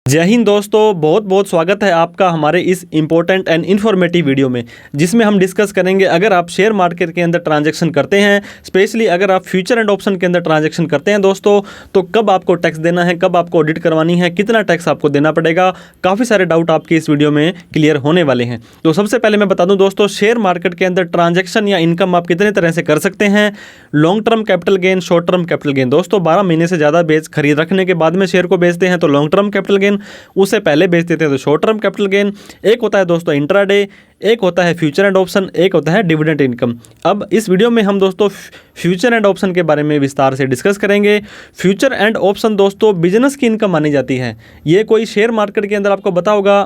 जय हिंद दोस्तों, बहुत बहुत स्वागत है आपका हमारे इस इम्पोर्टेंट एंड इन्फॉर्मेटिव वीडियो में, जिसमें हम डिस्कस करेंगे अगर आप शेयर मार्केट के अंदर ट्रांजैक्शन करते हैं, स्पेशली अगर आप फ्यूचर एंड ऑप्शन के अंदर ट्रांजैक्शन करते हैं दोस्तों, तो कब आपको टैक्स देना है, कब आपको ऑडिट करवानी है, कितना टैक्स आपको देना पड़ेगा। काफ़ी सारे डाउट आपके इस वीडियो में क्लियर होने वाले हैं। तो सबसे पहले मैं बता दूँ दोस्तों, शेयर मार्केट के अंदर ट्रांजैक्शन या इनकम आप कितने तरह से कर सकते हैं। Long term capital gain, short term capital gain. दोस्तों 12 महीने से ज़्यादा खरीद रखने के बाद में शेयर को बेचते हैं तो लॉन्ग टर्म कैपिटल गेन, उससे पहले बेच देते हैं तो शॉर्ट टर्म कैपिटल गेन। एक होता है दोस्तों इंट्राडे, एक होता है फ्यूचर एंड ऑप्शन, एक होता है डिविडेंड इनकम। अब इस वीडियो में हम दोस्तों फ्यूचर एंड ऑप्शन के बारे में विस्तार से डिस्कस करेंगे। फ्यूचर एंड ऑप्शन दोस्तों बिजनेस की इनकम मानी जाती है। ये कोई शेयर मार्केट के अंदर आपको पता होगा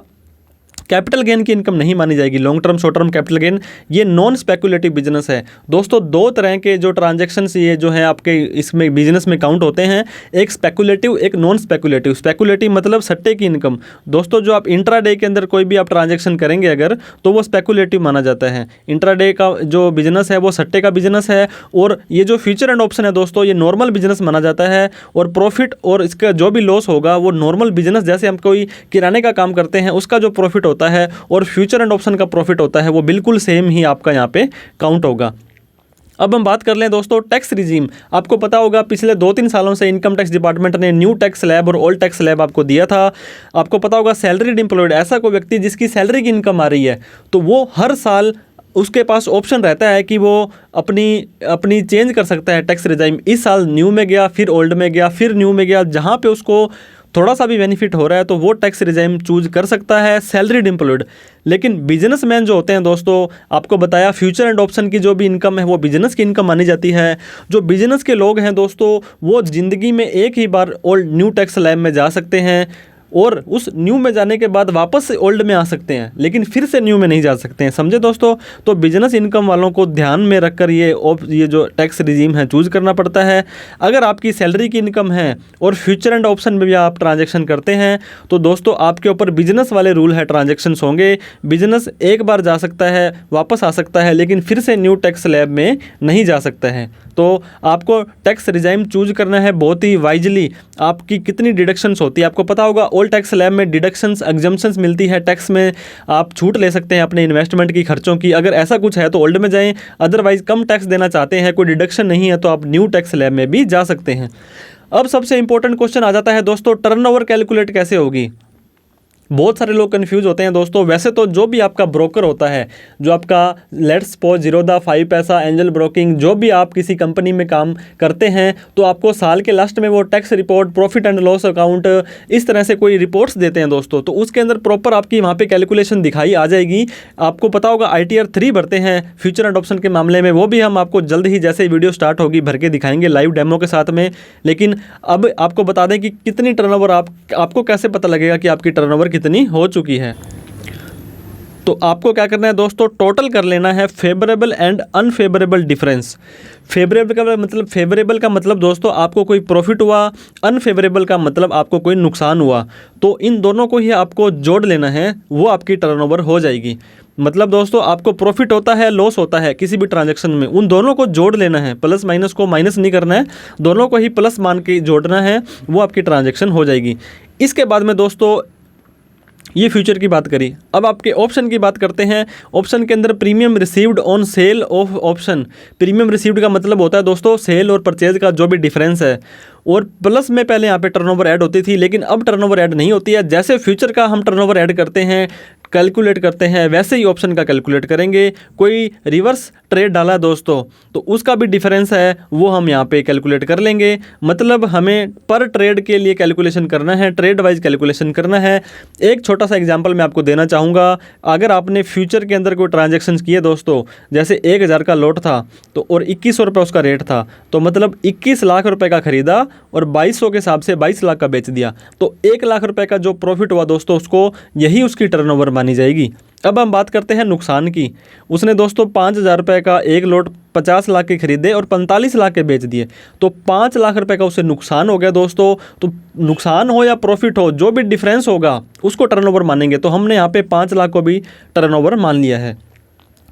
कैपिटल गेन की इनकम नहीं मानी जाएगी। Long term, short term capital gain ये नॉन स्पेकुलेटिव बिजनेस है दोस्तों। दो तरह के जो ट्रांजैक्शंस ये जो है आपके इसमें बिजनेस में काउंट होते हैं, एक स्पेकुलेटिव, एक नॉन स्पेकुलेटिव। स्पेकुलेटिव मतलब सट्टे की इनकम। दोस्तों जो आप इंट्राडे के अंदर कोई भी आप ट्रांजैक्शन करेंगे अगर, तो वो स्पेकुलेटिव माना जाता है। इंट्राडे का जो बिजनेस है वो सट्टे का बिजनेस है। और ये जो फ्यूचर एंड ऑप्शन है दोस्तों, ये नॉर्मल बिजनेस माना जाता है। और प्रॉफिट और इसका जो भी लॉस होगा वो नॉर्मल बिजनेस, जैसे हम कोई किराने का काम करते हैं उसका जो प्रॉफिट होता है और फ्यूचर एंड ऑप्शन का प्रॉफिट होता है, वो बिल्कुल सेम ही आपका यहाँ पे काउंट होगा। अब हम बात कर लें दोस्तों टैक्स रिजीम। आपको पता होगा पिछले 2-3 सालों से इनकम टैक्स डिपार्टमेंट ने न्यू टैक्स स्लैब और ओल्ड टैक्स स्लैब आपको दिया था। आपको पता होगा सैलरीड एम्प्लॉयड, ऐसा कोई व्यक्ति जिसकी सैलरी की इनकम आ रही है, तो वो हर साल उसके पास ऑप्शन रहता है कि वो अपनी चेंज कर सकता है टैक्स रिजाइम। इस साल न्यू में गया, फिर ओल्ड में गया, फिर न्यू में गया, जहाँ पे उसको थोड़ा सा भी बेनिफिट हो रहा है तो वो टैक्स रिजाइम चूज कर सकता है सैलरीड एम्प्लॉयड। लेकिन बिजनेसमैन जो होते हैं दोस्तों, आपको बताया फ्यूचर एंड ऑप्शन की जो भी इनकम है वो बिजनेस की इनकम मानी जाती है। जो बिजनेस के लोग हैं दोस्तों, वो ज़िंदगी में एक ही बार ओल्ड न्यू टैक्स स्लैब में जा सकते हैं और उस न्यू में जाने के बाद वापस से ओल्ड में आ सकते हैं, लेकिन फिर से न्यू में नहीं जा सकते हैं। समझे दोस्तों? तो बिजनेस इनकम वालों को ध्यान में रखकर ये जो टैक्स रिजीम है चूज़ करना पड़ता है। अगर आपकी सैलरी की इनकम है और फ्यूचर एंड ऑप्शन में भी आप ट्रांजेक्शन करते हैं तो दोस्तों आपके ऊपर बिजनेस वाले रूल है, ट्रांजेक्शन्स होंगे। बिजनेस एक बार जा सकता है, वापस आ सकता है, लेकिन फिर से न्यू टैक्स स्लैब में नहीं जा सकता है। तो आपको टैक्स रिजाइम चूज करना है बहुत ही वाइजली। आपकी कितनी डिडक्शंस होती है आपको पता होगा। ओल्ड टैक्स स्लैब में डिडक्शंस, एग्जम्पशंस मिलती है, टैक्स में आप छूट ले सकते हैं अपने इन्वेस्टमेंट की खर्चों की। अगर ऐसा कुछ है तो ओल्ड में जाएं, अदरवाइज कम टैक्स देना चाहते हैं, कोई डिडक्शन नहीं है, तो आप न्यू टैक्स स्लैब में भी जा सकते हैं। अब सबसे इंपॉर्टेंट क्वेश्चन आ जाता है दोस्तों, टर्नओवर कैलकुलेट कैसे होगी। बहुत सारे लोग कंफ्यूज होते हैं दोस्तों। वैसे तो जो भी आपका ब्रोकर होता है, जो आपका लेट्स सपोज ज़ीरोधा, 5 पैसा, एंजल ब्रोकिंग, जो भी आप किसी कंपनी में काम करते हैं, तो आपको साल के लास्ट में वो tax report, profit and loss account, इस तरह से कोई रिपोर्ट्स देते हैं दोस्तों। तो उसके अंदर प्रॉपर आपकी वहाँ पे कैलकुलेशन दिखाई आ जाएगी। आपको पता होगा ITR 3 भरते हैं फ्यूचर एंड ऑप्शन के मामले में, वो भी हम आपको जल्द ही जैसे वीडियो स्टार्ट होगी भर के दिखाएंगे लाइव डेमो के साथ में। लेकिन अब आपको बता दें कि कितनी टर्नओवर आपको कैसे पता लगेगा कि आपकी टर्नओवर कितनी हो चुकी है। तो आपको क्या करना है दोस्तों, टोटल कर लेना है favourable and unfavourable difference. Favourable का मतलब दोस्तों आपको कोई प्रॉफिट हुआ, अनफेवरेबल का मतलब आपको कोई नुकसान हुआ। तो इन दोनों को ही आपको जोड़ लेना है, वो आपकी टर्नओवर हो जाएगी। मतलब दोस्तों आपको प्रॉफिट होता है, लॉस होता है किसी भी ट्रांजैक्शन में, उन दोनों को जोड़ लेना है। प्लस माइनस को माइनस नहीं करना है, दोनों को ही प्लस मान के जोड़ना है, वो आपकी ट्रांजैक्शन हो जाएगी। इसके बाद में दोस्तों ये फ्यूचर की बात करी, अब आपके ऑप्शन की बात करते हैं। ऑप्शन के अंदर premium received on sale of option. Premium received का मतलब होता है दोस्तों सेल और परचेज का जो भी डिफरेंस है। और प्लस में पहले यहाँ पे टर्नओवर ऐड होती थी, लेकिन अब टर्नओवर ऐड नहीं होती है। जैसे फ्यूचर का हम टर्नओवर ऐड करते हैं, कैलकुलेट करते हैं, वैसे ही ऑप्शन का कैलकुलेट करेंगे। कोई रिवर्स ट्रेड डाला दोस्तों तो उसका भी डिफरेंस है, वो हम यहाँ पे कैलकुलेट कर लेंगे। मतलब हमें पर ट्रेड के लिए कैलकुलेशन करना है, ट्रेड वाइज कैलकुलेशन करना है। एक छोटा सा एग्जांपल मैं आपको देना चाहूँगा। अगर आपने फ्यूचर के अंदर कोई ट्रांजेक्शन्स किए दोस्तों, जैसे 1000 का लॉट था तो और 2100 रुपये उसका रेट था, तो मतलब 21 लाख रुपये का खरीदा और 2200 के हिसाब से 22 लाख का बेच दिया, तो 1 लाख रुपये का जो प्रॉफिट हुआ दोस्तों, उसको यही उसकी टर्नओवर मानी जाएगी। अब हम बात करते हैं नुकसान की। उसने दोस्तों 5000 रुपये का एक लॉट 50 लाख के खरीदे और 45 लाख के बेच दिए, तो 5 लाख रुपए का उसे नुकसान हो गया दोस्तों। तो नुकसान हो या प्रॉफिट हो, जो भी डिफरेंस होगा उसको टर्नओवर मानेंगे। तो हमने यहाँ पे 5 लाख को भी टर्नओवर मान लिया है।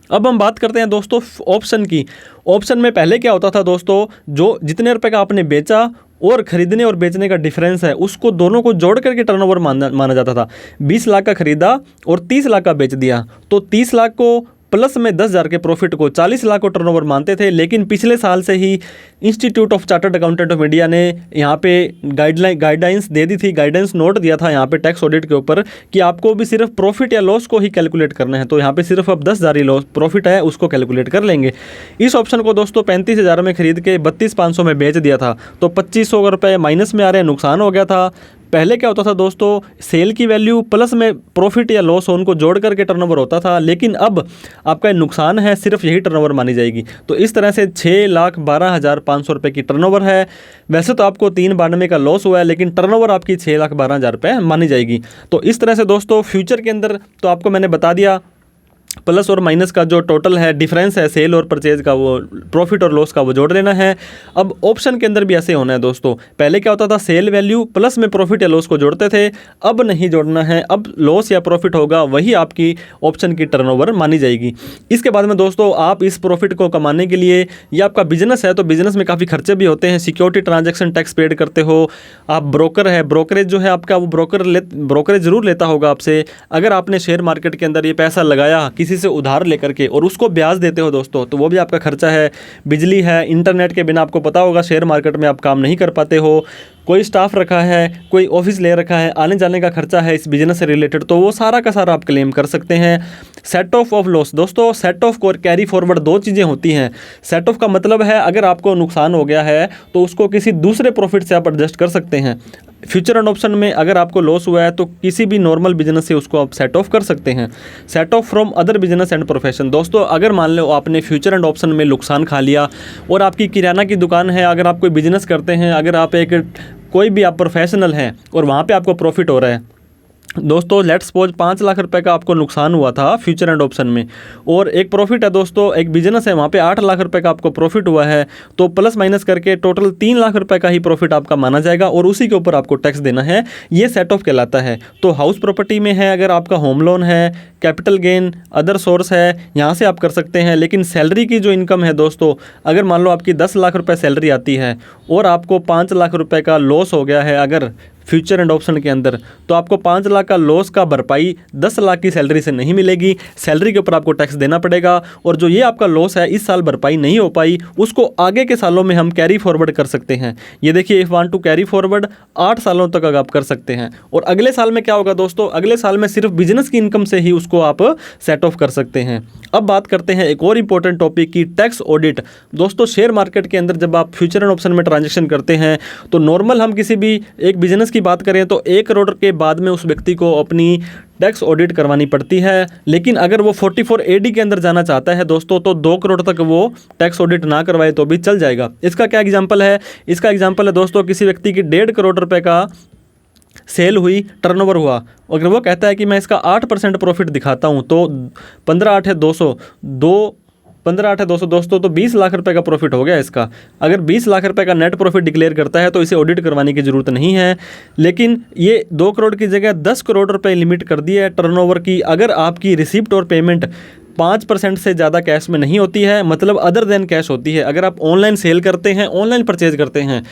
अब हम बात करते हैं दोस्तों ऑप्शन की। ऑप्शन में पहले क्या होता था दोस्तों, जो जितने रुपए का आपने बेचा और खरीदने और बेचने का डिफरेंस है, उसको दोनों को जोड़ करके टर्नओवर माना जाता था। 20 लाख का खरीदा और 30 लाख का बेच दिया, तो 30 लाख को प्लस में 10,000 के प्रॉफिट को 40 लाख को टर्नओवर मानते थे। लेकिन पिछले साल से ही institute of chartered accountant of India ने यहाँ पे गाइडलाइंस दे दी थी, गाइडेंस नोट दिया था यहाँ पे टैक्स ऑडिट के ऊपर कि आपको भी सिर्फ प्रॉफिट या लॉस को ही कैलकुलेट करना है। तो यहाँ पे सिर्फ अब 10,000 ही लॉस प्रॉफिट है, उसको कैलकुलेट कर लेंगे। इस ऑप्शन को दोस्तों 35,000 में खरीद के 32,500 में बेच दिया था, तो 2,500 रुपये माइनस में आ रहे हैं, नुकसान हो गया था। पहले क्या होता था दोस्तों, सेल की वैल्यु प्लस में प्रॉफिट या लॉस उनको जोड़ करके टर्नओवर होता था, लेकिन अब आपका नुकसान है, सिर्फ यही टर्नओवर मानी जाएगी। तो इस तरह से 6,12,500 रुपये की टर्नओवर है। वैसे तो आपको 392 का लॉस हुआ है, लेकिन टर्नओवर आपकी 6,12,000 रुपये मानी जाएगी। तो इस तरह से दोस्तों फ्यूचर के अंदर तो आपको मैंने बता दिया प्लस और माइनस का जो टोटल है डिफरेंस है सेल और परचेज का, वो प्रॉफिट और लॉस का वो जोड़ लेना है। अब ऑप्शन के अंदर भी ऐसे होना है दोस्तों, पहले क्या होता था सेल वैल्यू प्लस में प्रॉफिट या लॉस को जोड़ते थे, अब नहीं जोड़ना है, अब लॉस या प्रॉफिट होगा वही आपकी ऑप्शन की टर्नओवर मानी जाएगी। इसके बाद में दोस्तों आप इस प्रॉफिट को कमाने के लिए, ये आपका बिजनेस है तो बिजनेस में काफ़ी खर्चे भी होते हैं, सिक्योरिटी ट्रांजेक्शन टैक्स पेड करते हो, आप ब्रोकर है, ब्रोकरेज जो है आपका वो ब्रोकरेज जरूर लेता होगा आपसे। अगर आपने शेयर मार्केट के अंदर ये पैसा लगाया किसी से उधार लेकर के और उसको ब्याज देते हो दोस्तों, तो वो भी आपका खर्चा है। बिजली है, इंटरनेट के बिना आपको पता होगा शेयर मार्केट में आप काम नहीं कर पाते हो, कोई स्टाफ रखा है, कोई ऑफिस ले रखा है, आने जाने का खर्चा है इस बिजनेस से रिलेटेड, तो वो सारा का सारा आप क्लेम कर सकते हैं। सेट ऑफ लॉस दोस्तों, सेट ऑफ और कैरी फॉरवर्ड दो चीज़ें होती हैं। सेट ऑफ का मतलब है अगर आपको नुकसान हो गया है तो उसको किसी दूसरे प्रॉफिट से आप एडजस्ट कर सकते हैं। फ्यूचर एंड ऑप्शन में अगर आपको लॉस हुआ है तो किसी भी नॉर्मल बिजनेस से उसको आप सेट ऑफ कर सकते हैं। Set of from other business and profession दोस्तों, अगर मान लो आपने फ्यूचर एंड ऑप्शन में नुकसान खा लिया और आपकी किराना की दुकान है, अगर आप कोई बिजनेस करते हैं, अगर आप कोई भी आप प्रोफेशनल हैं और वहाँ पे आपको प्रॉफिट हो रहा है दोस्तों, लेट्स सपोज 5 लाख रुपए का आपको नुकसान हुआ था फ्यूचर एंड ऑप्शन में, और एक प्रॉफिट है दोस्तों, एक बिजनेस है वहाँ पे 8 लाख रुपए का आपको प्रॉफिट हुआ है, तो प्लस माइनस करके टोटल 3 लाख रुपए का ही प्रॉफिट आपका माना जाएगा और उसी के ऊपर आपको टैक्स देना है। ये सेट ऑफ कहलाता है। तो हाउस प्रॉपर्टी में है, अगर आपका होम लोन है, कैपिटल गेन, अदर सोर्स है, यहाँ से आप कर सकते हैं। लेकिन सैलरी की जो इनकम है दोस्तों, अगर मान लो आपकी 10 लाख रुपए सैलरी आती है और आपको 5 लाख रुपए का लॉस हो गया है अगर फ्यूचर एंड ऑप्शन के अंदर, तो आपको 5 लाख का लॉस का भरपाई 10 लाख की सैलरी से नहीं मिलेगी, सैलरी के ऊपर आपको टैक्स देना पड़ेगा। और जो ये आपका लॉस है इस साल भरपाई नहीं हो पाई, उसको आगे के सालों में हम कैरी फॉरवर्ड कर सकते हैं। ये देखिए, if want to carry forward 8 सालों तक आप कर सकते हैं। और अगले साल में क्या होगा दोस्तों, अगले साल में सिर्फ बिजनेस की इनकम से ही उसको आप सेट ऑफ कर सकते हैं। अब बात करते हैं एक और इंपॉर्टेंट टॉपिक की, टैक्स ऑडिट। दोस्तों शेयर मार्केट के अंदर जब आप फ्यूचर एंड ऑप्शन में ट्रांजेक्शन करते हैं तो नॉर्मल हम किसी भी एक बिजनेस की बात करें तो 1 करोड़ के बाद में उस व्यक्ति को अपनी टैक्स ऑडिट करवानी पड़ती है। लेकिन अगर वो 44 AD के अंदर जाना चाहता है दोस्तों, तो 2 करोड़ तक वो टैक्स ऑडिट ना करवाए तो भी चल जाएगा। इसका क्या एग्जांपल है? इसका एग्जांपल है दोस्तों, किसी व्यक्ति की 1.5 करोड़ रुपए का सेल हुई, टर्नओवर हुआ, अगर वो कहता है कि मैं इसका 8% प्रॉफिट दिखाता हूँ तो 15/8 है 200 दोस्तों, तो 20 लाख रुपए का प्रॉफिट हो गया इसका। अगर 20 लाख रुपए का नेट प्रॉफिट डिक्लेयर करता है तो इसे ऑडिट करवाने की ज़रूरत नहीं है। लेकिन ये 2 करोड़ की जगह 10 करोड़ रुपए लिमिट कर दी है टर्नओवर की, अगर आपकी रिसिप्ट और पेमेंट 5% से ज़्यादा कैश में नहीं होती है, मतलब अदर देन कैश होती है। अगर आप ऑनलाइन सेल करते हैं, ऑनलाइन परचेज करते हैं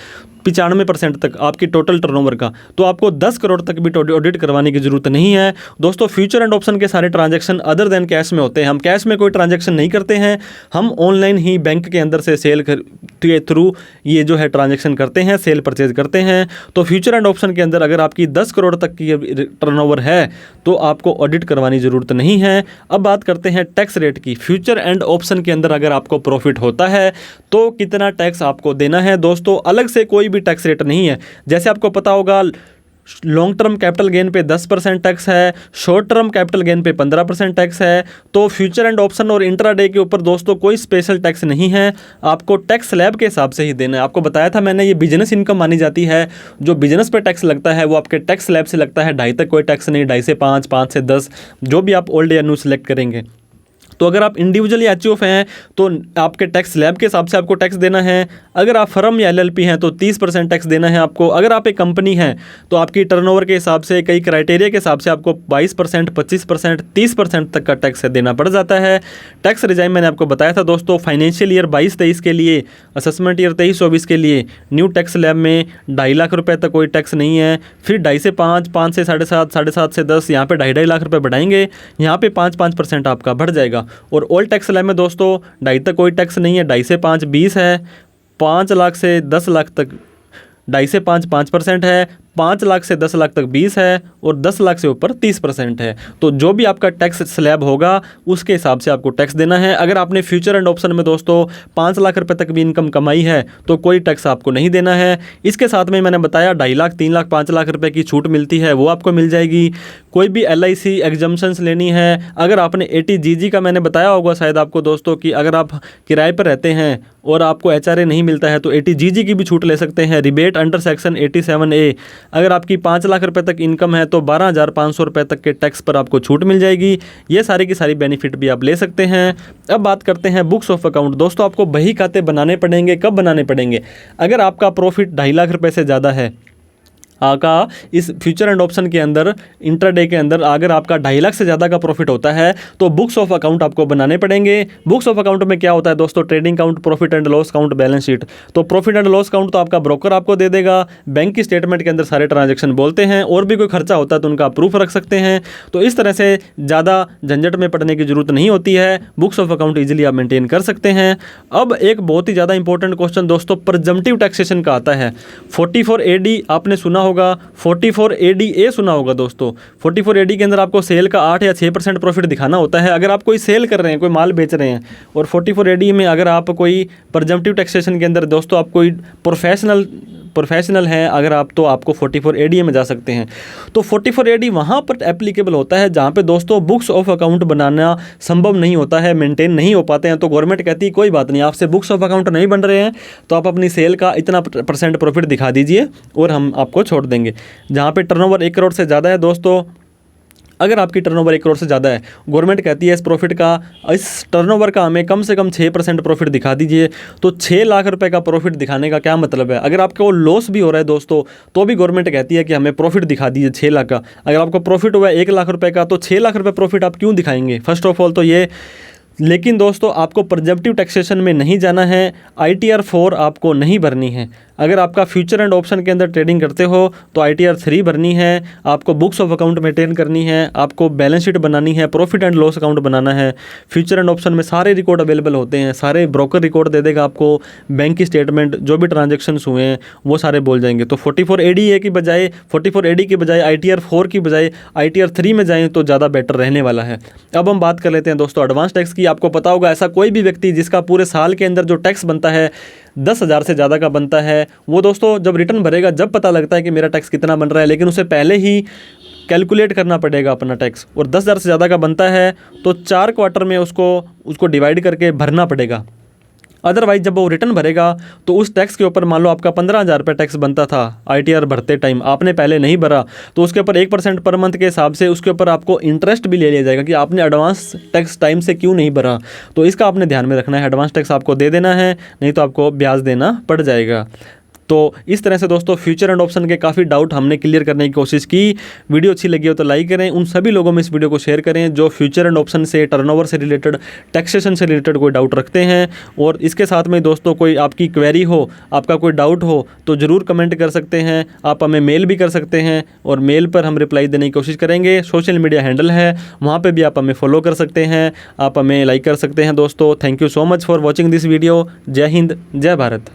95% तक आपकी टोटल टर्नओवर का, तो आपको 10 करोड़ तक भी ऑडिट करवाने की जरूरत नहीं है। दोस्तों फ्यूचर एंड ऑप्शन के सारे ट्रांजैक्शन अदर देन कैश में होते हैं। हम कैश में कोई ट्रांजैक्शन नहीं करते हैं, हम ऑनलाइन ही बैंक के अंदर से सेल के थ्रू ये जो है ट्रांजैक्शन करते हैं, सेल परचेज करते हैं। तो फ्यूचर एंड ऑप्शन के अंदर अगर आपकी 10 करोड़ तक की टर्नओवर है तो आपको ऑडिट करवानी ज़रूरत नहीं है। अब बात करते हैं टैक्स रेट की। फ्यूचर एंड ऑप्शन के अंदर अगर आपको प्रॉफिट होता है तो कितना टैक्स आपको देना है दोस्तों, अलग से कोई भी टैक्स रेट नहीं है। जैसे आपको पता होगा लॉन्ग टर्म कैपिटल गेन पे 10% टैक्स है, शॉर्ट टर्म कैपिटल गेन पे 15% टैक्स है। तो फ्यूचर एंड ऑप्शन और इंट्राडे के ऊपर दोस्तों कोई स्पेशल टैक्स नहीं है, आपको टैक्स स्लैब के हिसाब से ही देना है। आपको बताया था मैंने, ये बिजनेस इनकम मानी जाती है। जो बिजनेस पे टैक्स लगता है वो आपके टैक्स स्लैब से लगता है। 2.5 तक कोई टैक्स नहीं, 2.5 से 5, 5 से 10, जो भी आप ओल्ड या न्यू सेलेक्ट करेंगे। तो अगर आप इंडिविजुअली एचयूएफ हैं तो आपके टैक्स स्लैब के हिसाब से आपको टैक्स देना है। अगर आप फर्म या एलएलपी हैं तो 30% टैक्स देना है आपको। अगर आप एक कंपनी हैं तो आपकी टर्नओवर के हिसाब से, कई क्राइटेरिया के हिसाब से आपको 22%, 25%, 30% तक का टैक्स देना पड़ जाता है। टैक्स रिजाइम मैंने आपको बताया था दोस्तों, फाइनेंशियल ईयर 22-23 के लिए, असेसमेंट ईयर 23-24 के लिए न्यू टैक्स स्लैब में 2.5 लाख रुपये तक कोई टैक्स नहीं है। फिर 2.5 से 5, 5 से 7.5, 7.5 से 10, यहाँ पे 2.5 लाख रुपये बढ़ाएंगे, यहाँ पे 5% आपका बढ़ जाएगा। और ओल्ड टैक्स स्लैब में दोस्तों 2.5 तक कोई टैक्स नहीं है, 2.5 से 5 20 है, 5 लाख से 10 लाख तक 2.5 से 5 5% है, 5 लाख से 10 लाख तक 20 है और 10 लाख से ऊपर 30% है। तो जो भी आपका टैक्स स्लैब होगा उसके हिसाब से आपको टैक्स देना है। अगर आपने फ्यूचर एंड ऑप्शन में दोस्तों 5 लाख रुपए तक भी इनकम कमाई है तो कोई टैक्स आपको नहीं देना है। इसके साथ में मैंने बताया 2.5 लाख, 3 लाख, 5 लाख रुपए की छूट मिलती है, वो आपको मिल जाएगी। कोई भी LIC एग्जम्पशंस लेनी है, अगर आपने 80GG का मैंने बताया होगा शायद आपको दोस्तों कि अगर आप किराए पर रहते हैं और आपको HRA नहीं मिलता है तो 80GG की भी छूट ले सकते हैं। रिबेट अंडर सेक्शन 87A, अगर आपकी 5 लाख रुपए तक इनकम है तो 12,500 रुपये तक के टैक्स पर आपको छूट मिल जाएगी। ये सारी की सारी बेनिफिट भी आप ले सकते हैं। अब बात करते हैं बुक्स ऑफ अकाउंट। दोस्तों आपको बही खाते बनाने पड़ेंगे। कब बनाने पड़ेंगे? अगर आपका प्रॉफिट 2.5 लाख रुपये से ज़्यादा है का इस फ्यूचर एंड ऑप्शन के अंदर, इंट्राडे के अंदर अगर आपका 2.5 लाख से ज़्यादा का प्रॉफिट होता है तो बुक्स ऑफ अकाउंट आपको बनाने पड़ेंगे। बुक्स ऑफ अकाउंट में क्या होता है दोस्तों? Trading account, profit and loss account, balance sheet. तो प्रॉफिट एंड लॉस अकाउंट तो आपका ब्रोकर आपको दे देगा, बैंक की स्टेटमेंट के अंदर सारे ट्रांजेक्शन बोलते हैं, और भी कोई खर्चा होता है तो उनका प्रूफ रख सकते हैं। तो इस तरह से ज़्यादा झंझट में पड़ने की जरूरत नहीं होती है, बुक्स ऑफ अकाउंट ईजिली आप मेंटेन कर सकते हैं। अब एक बहुत ही ज़्यादा इंपॉर्टेंट क्वेश्चन दोस्तों प्रिजम्पटिव टैक्सेशन का आता है। 44AD आपने सुना होगा, 44ADA सुना होगा दोस्तों। 44AD के अंदर आपको सेल का 8 या 6% प्रॉफिट दिखाना होता है अगर आप कोई सेल कर रहे हैं, कोई माल बेच रहे हैं। और 44AD में अगर आप कोई प्रिजम्पटिव टैक्सेशन के अंदर दोस्तों आप कोई प्रोफेशनल हैं अगर आप, तो आपको 44AD में जा सकते हैं। तो 44AD वहाँ पर एप्लीकेबल होता है जहाँ पे दोस्तों बुक्स ऑफ अकाउंट बनाना संभव नहीं होता है, मेंटेन नहीं हो पाते हैं। तो गवर्नमेंट कहती है कोई बात नहीं, आपसे बुक्स ऑफ अकाउंट नहीं बन रहे हैं तो आप अपनी सेल का इतना % प्रॉफिट दिखा दीजिए और हम आपको छोड़ देंगे। जहाँ पे टर्नओवर 1 करोड़ से ज़्यादा है दोस्तों, अगर आपकी टर्नओवर 1 करोड़ से ज़्यादा है, गवर्नमेंट कहती है इस टर्नओवर का हमें कम से कम 6% प्रॉफिट दिखा दीजिए। तो 6 लाख रुपए का प्रॉफिट दिखाने का क्या मतलब है? अगर आपको लॉस भी हो रहा है दोस्तों तो भी गवर्नमेंट कहती है कि हमें प्रॉफिट दिखा दीजिए 6 लाख का। अगर आपको प्रॉफिट हुआ है 1 लाख रुपए का तो 6 लाख रुपए प्रॉफिट आप क्यों दिखाएंगे? फर्स्ट ऑफ ऑल तो ये। लेकिन दोस्तों आपको प्रिजम्पटिव टैक्सेशन में नहीं जाना है, ITR 4 आपको नहीं भरनी है। अगर आपका फ्यूचर एंड ऑप्शन के अंदर ट्रेडिंग करते हो तो ITR 3 भरनी है, आपको बुक्स ऑफ अकाउंट मेंटेन करनी है, आपको बैलेंस शीट बनानी है, प्रॉफिट एंड लॉस अकाउंट बनाना है। फ्यूचर एंड ऑप्शन में सारे रिकॉर्ड अवेलेबल होते हैं, सारे ब्रोकर रिकॉर्ड दे देगा आपको, बैंक की स्टेटमेंट, जो भी ट्रांजेक्शन्स हुए हैं वो सारे बोल जाएंगे। तो 44AD की बजाय, 44AD की बजाय ITR 4 की बजाय ITR 3 में जाएँ तो ज़्यादा बेटर रहने वाला है। अब हम बात कर लेते हैं दोस्तों एडवांस टैक्स की। आपको पता होगा ऐसा कोई भी व्यक्ति जिसका पूरे साल के अंदर जो टैक्स बनता है 10,000 से ज़्यादा का बनता है, वो दोस्तों जब रिटर्न भरेगा जब पता लगता है कि मेरा टैक्स कितना बन रहा है, लेकिन उसे पहले ही कैलकुलेट करना पड़ेगा अपना टैक्स। और 10,000 से ज़्यादा का बनता है तो 4 क्वार्टर में उसको डिवाइड करके भरना पड़ेगा। अदरवाइज जब वो रिटर्न भरेगा तो उस टैक्स के ऊपर, मान लो आपका 15,000 रुपये टैक्स बनता था ITR भरते टाइम, आपने पहले नहीं भरा तो उसके ऊपर 1% पर मंथ के हिसाब से उसके ऊपर आपको इंटरेस्ट भी ले लिया जाएगा कि आपने एडवांस टैक्स टाइम से क्यों नहीं भरा। तो इसका आपने ध्यान में रखना है, एडवांस टैक्स आपको दे देना है, नहीं तो आपको ब्याज देना पड़ जाएगा। तो इस तरह से दोस्तों फ्यूचर एंड ऑप्शन के काफ़ी डाउट हमने क्लियर करने की कोशिश की। वीडियो अच्छी लगी हो तो लाइक करें, उन सभी लोगों में इस वीडियो को शेयर करें जो फ्यूचर एंड ऑप्शन से, टर्नओवर से रिलेटेड, टैक्सेशन से रिलेटेड कोई डाउट रखते हैं। और इसके साथ में दोस्तों कोई आपकी क्वेरी हो, आपका कोई डाउट हो तो ज़रूर कमेंट कर सकते हैं, आप हमें मेल भी कर सकते हैं और मेल पर हम रिप्लाई देने की कोशिश करेंगे। सोशल मीडिया हैंडल है, वहाँ पर भी आप हमें फॉलो कर सकते हैं, आप हमें लाइक कर सकते हैं दोस्तों। Thank you so much for watching this video. जय हिंद, जय भारत।